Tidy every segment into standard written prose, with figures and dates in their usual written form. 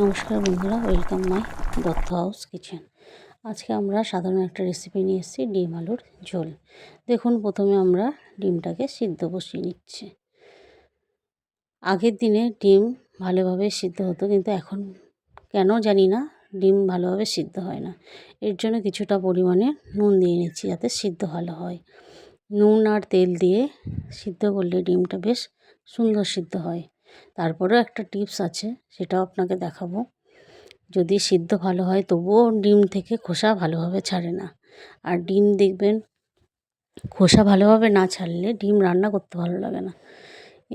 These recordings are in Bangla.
নমস্কার বন্ধুরা, welcome my Dutta house kitchen. আজকে আমরা সাধারণ একটা রেসিপি নিয়ে এসেছি, ডিম আলুর ঝোল। দেখুন, প্রথমে আমরা ডিমটাকে সিদ্ধ বসিয়ে নিচ্ছি। আগের দিনে ডিম ভালোভাবে সিদ্ধ হতো, কিন্তু এখন কেন জানি না ডিম ভালোভাবে সিদ্ধ হয় না। এর জন্য কিছুটা পরিমাণে নুন দিয়ে নিচ্ছি, যাতে সিদ্ধ ভালো হয়। নুন আর তেল দিয়ে সিদ্ধ করলে ডিমটা বেশ সুন্দর সিদ্ধ হয়। তারপরেও একটা টিপস আছে, সেটাও আপনাকে দেখাবো। যদি সিদ্ধ ভালো হয়, তবুও ডিম থেকে খোসা ভালোভাবে ছাড়ে না। আর ডিম দেখবেন, খোসা ভালোভাবে না ছাড়লে ডিম রান্না করতে ভালো লাগে না।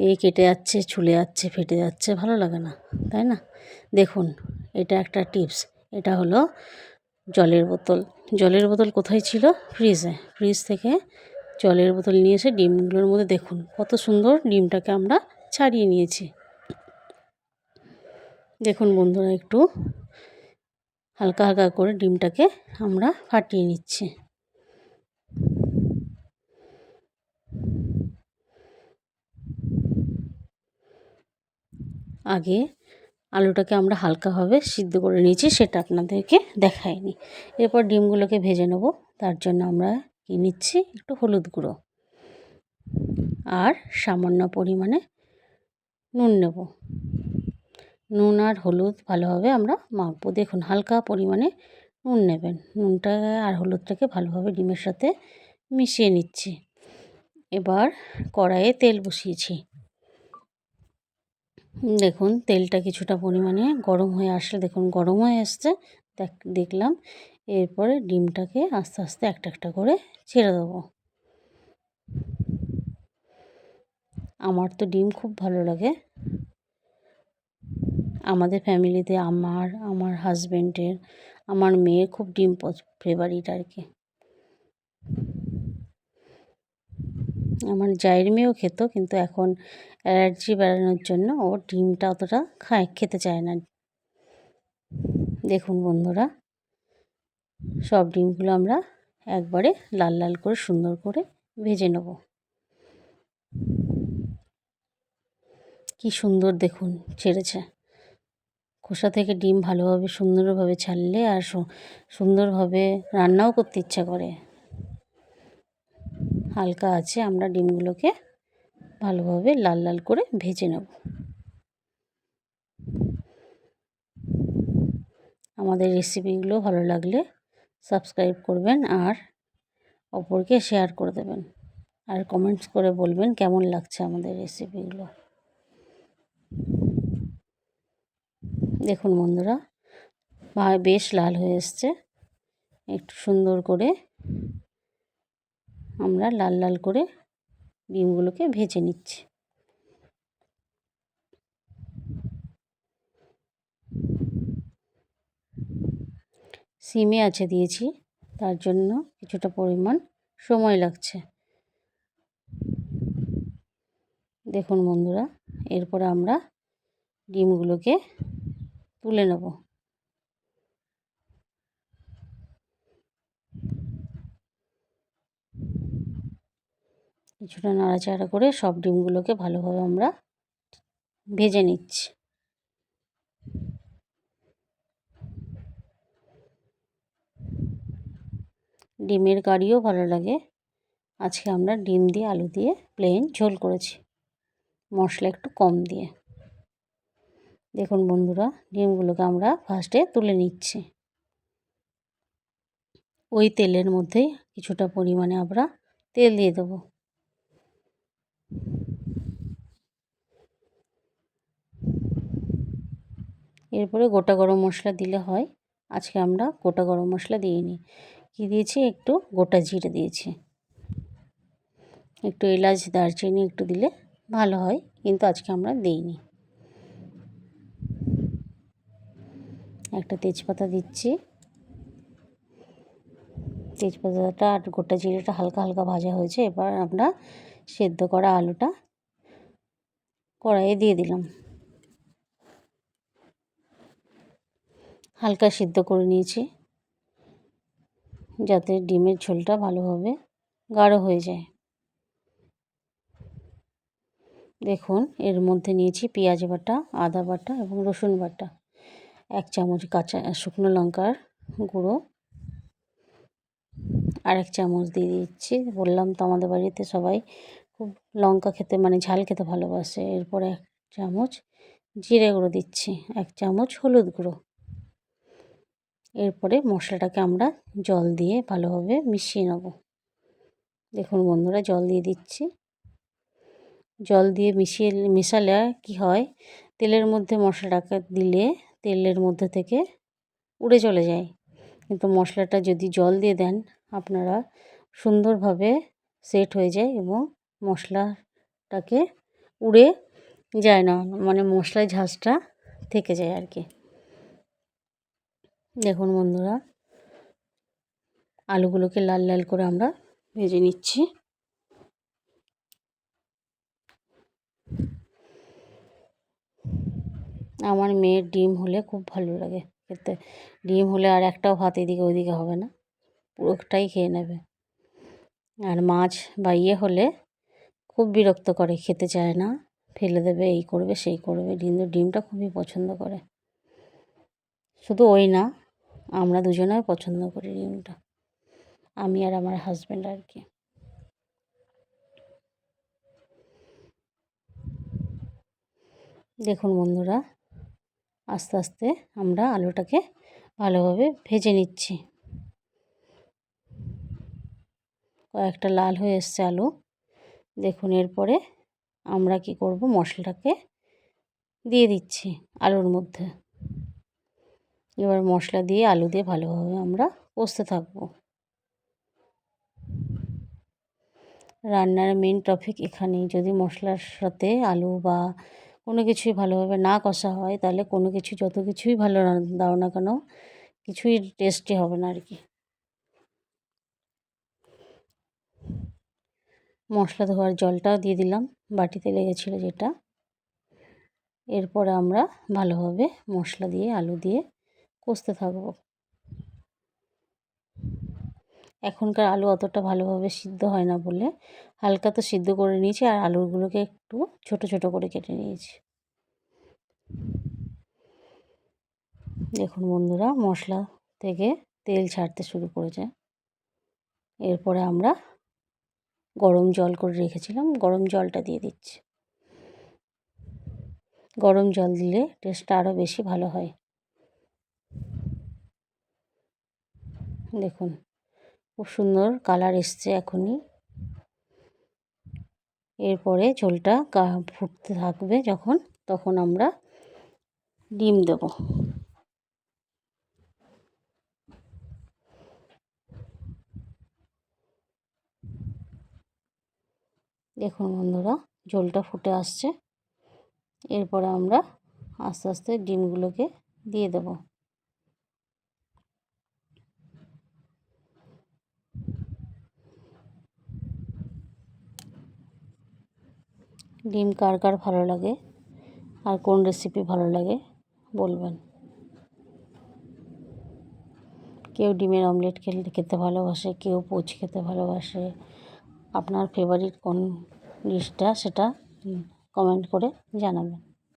এই কেটে যাচ্ছে, ছুলে যাচ্ছে, ফেটে যাচ্ছে, ভালো লাগে না, তাই না? দেখুন, এটা একটা টিপস। এটা হলো জলের বোতল। জলের বোতল কোথায় ছিল? ফ্রিজে। ফ্রিজ থেকে জলের বোতল নিয়ে এসে ডিমগুলোর মধ্যে দেখুন কত সুন্দর ডিমটাকে আমরা ছাড়িয়ে নিয়েছি। দেখুন বন্ধুরা, একটু হালকা হালকা করে ডিমটাকে আমরা ফাটিয়ে নিচ্ছি। আগে আলুটাকে আমরা হালকাভাবে সিদ্ধ করে নিয়েছি, সেটা আপনাদেরকে দেখাইনি। এরপর ডিমগুলোকে ভেজে নেব। তার জন্য আমরা নিচ্ছি একটু হলুদ গুঁড়ো আর সামান্য পরিমাণে নুন নেব। নুন আর হলুদ ভালোভাবে আমরা মাখবো। দেখুন, হালকা পরিমাণে নুন নেবেন। নুনটা আর হলুদটাকে ভালোভাবে ডিমের সাথে মিশিয়ে নিচ্ছি। এবার কড়াইয়ে তেল বসিয়েছি। দেখুন, তেলটা কিছুটা পরিমাণে গরম হয়ে আসলে, দেখুন গরম হয়ে আসছে, দেখলাম। এরপরে ডিমটাকে আস্তে আস্তে একটা একটা করে ছেড়ে দেবো। আমার তো ডিম খুব ভালো লাগে। আমাদের ফ্যামিলিতে আমার হাজব্যান্ডের, আমার মেয়ের খুব ডিম ফেভারিট আর কি। আমার জায়ের মেয়েও খেত, কিন্তু এখন অ্যালার্জি বেড়ানোর জন্য ও ডিমটা অতটা খেতে চায় না। দেখুন বন্ধুরা, সব ডিমগুলো আমরা একবারে লাল লাল করে সুন্দর করে ভেজে নেব। কি সুন্দর দেখুন ছেড়েছে। খোসা থেকে ডিম ভালোভাবে সুন্দরভাবে ছাড়লে আর সুন্দরভাবে রান্নাও করতে ইচ্ছা করে। হালকা আছে আমরা ডিমগুলোকে ভালোভাবে লাল লাল করে ভেজে নেব। আমাদের রেসিপিগুলো ভালো লাগলে সাবস্ক্রাইব করবেন আর অপরকে শেয়ার করে দেবেন, আর কমেন্টস করে বলবেন কেমন লাগছে আমাদের রেসিপিগুলো। দেখুন বন্ধুরা, বেশ লাল হয়ে এসছে। একটু সুন্দর করে আমরা লাল লাল করে ডিমগুলোকে ভেজে নিচ্ছি। সিমে আছে দিয়েছি, তার জন্য কিছুটা পরিমাণ সময় লাগছে। দেখুন বন্ধুরা, এরপরে আমরা ডিমগুলোকে তুলে নেব। কিছুটা নাড়াচাড়া করে সব ডিমগুলোকে ভালোভাবে আমরা ভেজে নিচ্ছি। ডিমের কারিও ভালো লাগে। আজকে আমরা ডিম দিয়ে আলু দিয়ে প্লেন ঝোল করেছি, মশলা একটু কম দিয়ে। দেখুন বন্ধুরা, ডিমগুলোকে আমরা ফার্স্টে তুলে নিচ্ছি। ওই তেলের মধ্যেই কিছুটা পরিমাণে আমরা তেল দিয়ে দেবো। এরপরে গোটা গরম মশলা দিলে হয়। আজকে আমরা গোটা গরম মশলা দিইনি। কী দিয়েছি? একটু গোটা জিরে দিয়েছি, একটু এলাচ দারচিনি একটু দিলে ভালো হয়, কিন্তু আজকে আমরা দিইনি। একটা তেজপাতা দিচ্ছি। তেজপাতাটা আর গোটা জিরেটা হালকা হালকা ভাজা হয়েছে। এবার আমরা সেদ্ধ করা আলুটা কড়াইয়ে দিয়ে দিলাম। হালকা সিদ্ধ করে নিয়েছি, যাতে ডিমের ঝোলটা ভালোভাবে গাঢ় হয়ে যায়। দেখুন, এর মধ্যে নিয়েছি পেঁয়াজ বাটা, আদা বাটা এবং রসুন বাটা। 1 চামচ কাঁচা শুকনো লঙ্কার গুঁড়ো, আর 1 চামচ দিয়ে দিচ্ছি, বললাম তো আমাদের বাড়িতে সবাই খুব লঙ্কা খেতে মানে ঝাল খেতে ভালোবাসে। এরপরে 1 চামচ জিরে গুঁড়ো দিচ্ছি, 1 চামচ হলুদ গুঁড়ো। এরপরে মশলাটাকে আমরা জল দিয়ে ভালোভাবে মিশিয়ে নেব। দেখুন বন্ধুরা, জল দিয়ে দিচ্ছি। জল দিয়ে মেশালে কি হয়, তেলের মধ্যে মশলাটাকে দিলে তেলের মধ্যে থেকে উড়ে চলে যায়, কিন্তু মশলাটা যদি জল দিয়ে দেন আপনারা সুন্দরভাবে সেট হয়ে যায় এবং মশলাটাকে উড়ে যায় না, মানে মশলায় ঝাঁঝটা থেকে যায় আর কি। দেখুন বন্ধুরা, আলুগুলোকে লাল লাল করে আমরা ভেজে নিচ্ছি। আমার মেয়ের ডিম হলে খুব ভালো লাগে খেতে। ডিম হলে আর একটাও ভাত এদিকে ওদিকে হবে না, পুরোটাই খেয়ে নেবে। আর মাছ বা ইয়ে হলে খুব বিরক্ত করে, খেতে চায় না, ফেলে দেবে, এই করবে সেই করবে। কিন্তু ডিমটা খুবই পছন্দ করে। শুধু ওই না, আমরা দুজনেও পছন্দ করি ডিমটা, আমি আর আমার হাজব্যান্ড আর কি। দেখুন বন্ধুরা, আস্তে আস্তে আমরা আলুটাকে ভালোভাবে ভেজে নিচ্ছি। কয়েকটা লাল হয়ে এসছে আলু। দেখুন এরপরে আমরা কি করব, মশলাটাকে দিয়ে দিচ্ছি আলুর মধ্যে। এবার মশলা দিয়ে আলু দিয়ে ভালোভাবে আমরা কষতে থাকব। রান্নার মেন টপিক এখানেই। যদি মশলার সাথে আলু বা কোনো কিছুই ভালোভাবে না কষা হয়, তাহলে কোনো কিছু যত কিছুই ভালো দাও না কেন, কিছুই টেস্টি হবে না আর কি। মশলা ধোয়ার জলটাও দিয়ে দিলাম, বাটিতে লেগেছিলো যেটা। এরপরে আমরা ভালোভাবে মশলা দিয়ে আলু দিয়ে কষতে থাকবো। এখনকার আলু অতটা ভালোভাবে সিদ্ধ হয় না বলে হালকা তো সিদ্ধ করে নিয়েছি, আর আলুগুলোকে একটু ছোট ছোট করে কেটে নিয়েছি। দেখুন বন্ধুরা, মশলা থেকে তেল ছাড়তে শুরু করেছে। এরপরে আমরা গরম জল করে রেখেছিলাম, গরম জলটা দিয়ে দিচ্ছি। গরম জল দিলে টেস্টটা আরও বেশি ভালো হয়। দেখুন খুব সুন্দর কালার এসছে এখনই। এরপরে ঝোলটা ফুটতে থাকবে যখন, তখন আমরা ডিম দেব। দেখুন বন্ধুরা, ঝোলটা ফুটে আসছে। এরপরে আমরা আস্তে আস্তে ডিমগুলোকে দিয়ে দেব। ডিম কার কার ভালো লাগে আর কোন রেসিপি ভালো লাগে বলবেন। কেউ ডিমের অমলেট খেতে ভালোবাসে, কেউ পোচ খেতে ভালোবাসে। আপনার ফেভারিট কোন ডিশটা সেটা কমেন্ট করে জানাবেন।